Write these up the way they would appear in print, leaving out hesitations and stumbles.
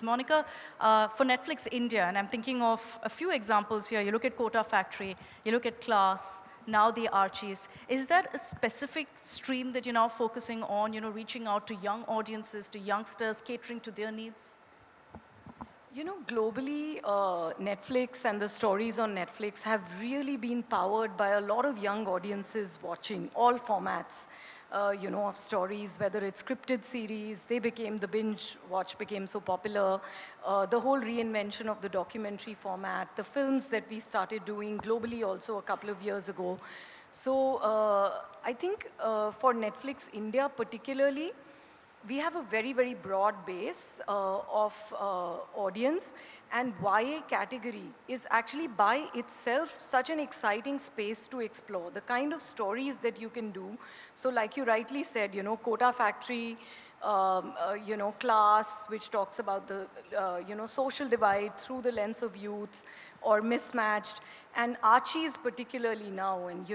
Monica, for Netflix India, and I'm thinking of a few examples here. You look at Kota Factory, you look at Class, now the Archies. Is that a specific stream that you're now focusing on, reaching out to young audiences, to youngsters, catering to their needs? Globally, Netflix and the stories on Netflix have really been powered by a lot of young audiences watching all formats, of stories, whether it's scripted series, they became, the binge watch became so popular, the whole reinvention of the documentary format, the films that we started doing globally also a couple of years ago. So I think for Netflix India particularly, we have a very, very broad base of audience, and YA category is actually by itself such an exciting space to explore. The kind of stories that you can do. So like you rightly said, Kota Factory, Class, which talks about the, social divide through the lens of youth or mismatched, and Archies particularly now, and,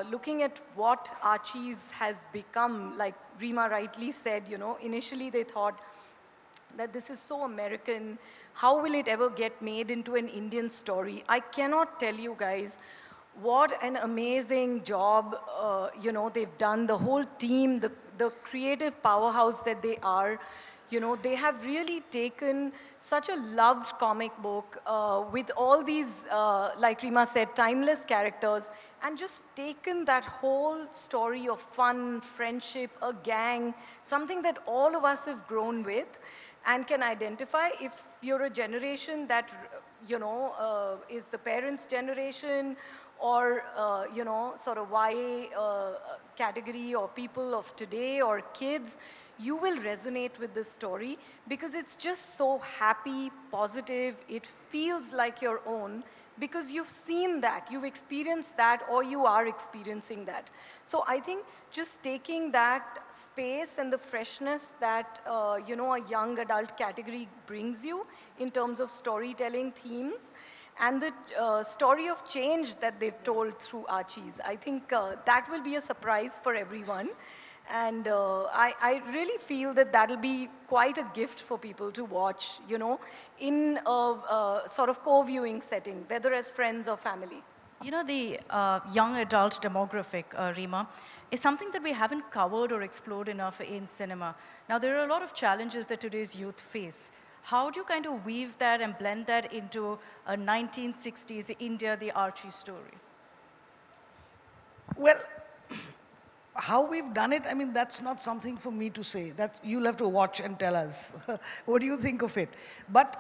looking at what Archies has become, like Reema rightly said, initially they thought that this is so American. How will it ever get made into an Indian story? I cannot tell you guys what an amazing job, they've done. The whole team, the creative powerhouse that they are, they have really taken such a loved comic book with all these, like Rima said, timeless characters, and just taken that whole story of fun, friendship, a gang, something that all of us have grown with and can identify. If you're a generation that, is the parents' generation, or, sort of YA category, or people of today, or kids, you will resonate with this story because it's just so happy, positive, it feels like your own because you've seen that, you've experienced that, or you are experiencing that. So I think just taking that space and the freshness that, a young adult category brings you in terms of storytelling themes, and the story of change that they've told through Archies. I think that will be a surprise for everyone. And I really feel that that'll be quite a gift for people to watch, in a sort of co-viewing setting, whether as friends or family. The young adult demographic, Reema, is something that we haven't covered or explored enough in cinema. Now, there are a lot of challenges that today's youth face. How do you kind of weave that and blend that into a 1960s India, the Archie story? Well, how we've done it, I mean, that's not something for me to say. That's, you'll have to watch and tell us. What do you think of it? But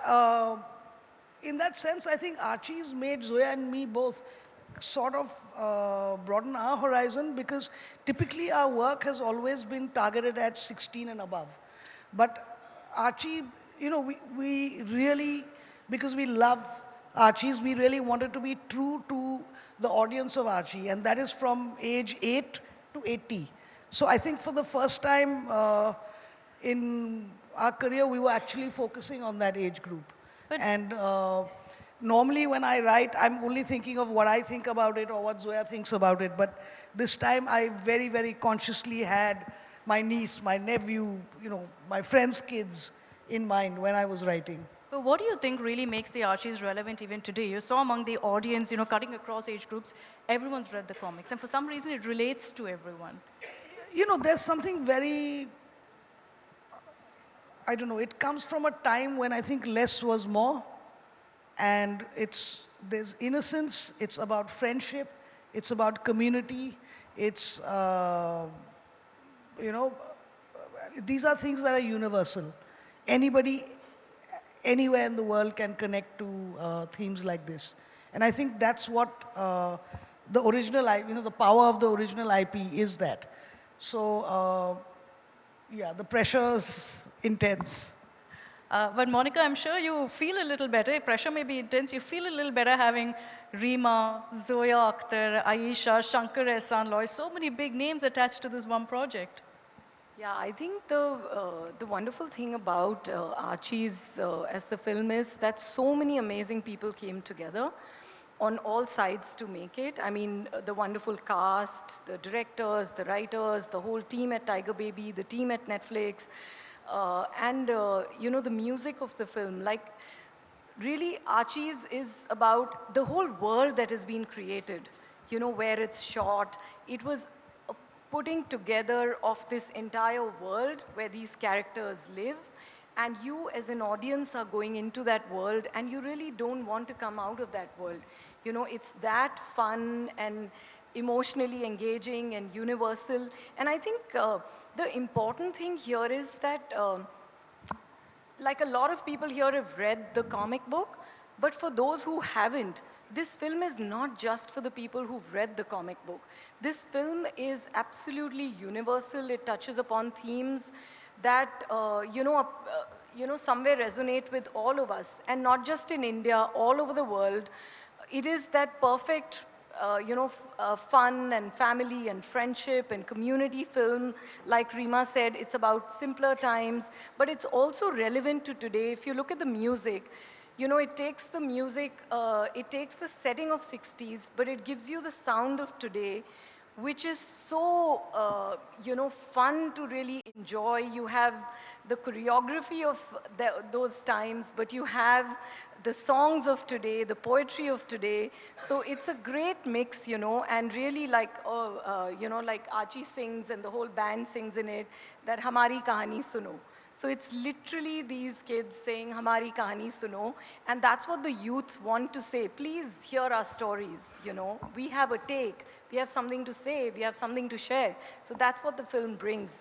in that sense, I think Archie's made Zoya and me both sort of broaden our horizon, because typically our work has always been targeted at 16 and above. But Archie, we really, because we love Archies, we really wanted to be true to the audience of Archie, and that is from age 8 to 80. So I think for the first time in our career, we were actually focusing on that age group. But And normally when I write, I'm only thinking of what I think about it or what Zoya thinks about it. But this time I very, very consciously had my niece, my nephew, my friends' kids in mind when I was writing. But what do you think really makes the Archies relevant even today? You saw among the audience, cutting across age groups, everyone's read the comics, and for some reason it relates to everyone. There's something very, I don't know, it comes from a time when I think less was more, and there's innocence, it's about friendship, it's about community, it's, you know, these are things that are universal. Anybody, anywhere in the world can connect to themes like this. And I think that's what the original, the power of the original IP is that. So, yeah, the pressure's intense. But Monica, I'm sure you feel a little better. Pressure may be intense. You feel a little better having Reema, Zoya Akhtar, Aisha, Shankar Ehsan Loy, so many big names attached to this one project. Yeah, I think the wonderful thing about Archie's as the film is that so many amazing people came together on all sides to make it. I mean, the wonderful cast, the directors, the writers, the whole team at Tiger Baby, the team at Netflix, and the music of the film. Like, really, Archies is about the whole world that has been created, where it's shot. It was a putting together of this entire world where these characters live, and you as an audience are going into that world, and you really don't want to come out of that world. It's that fun and emotionally engaging and universal. And I think the important thing here is that like a lot of people here have read the comic book, but for those who haven't, this film is not just for the people who've read the comic book. This film is absolutely universal. It touches upon themes that, somewhere resonate with all of us, and not just in India, all over the world. It is that perfect fun and family and friendship and community film. Like Reema said, it's about simpler times, but it's also relevant to today. If you look at the music, it takes the music, it takes the setting of 60s, but it gives you the sound of today, which is so, fun to really enjoy. You have the choreography of those times, but you have the songs of today, the poetry of today. So it's a great mix, and really like, like Archie sings and the whole band sings in it, that Hamari Kahani Suno. So it's literally these kids saying, Hamari kahani suno. And that's what the youths want to say. Please hear our stories, We have a take. We have something to say. We have something to share. So that's what the film brings.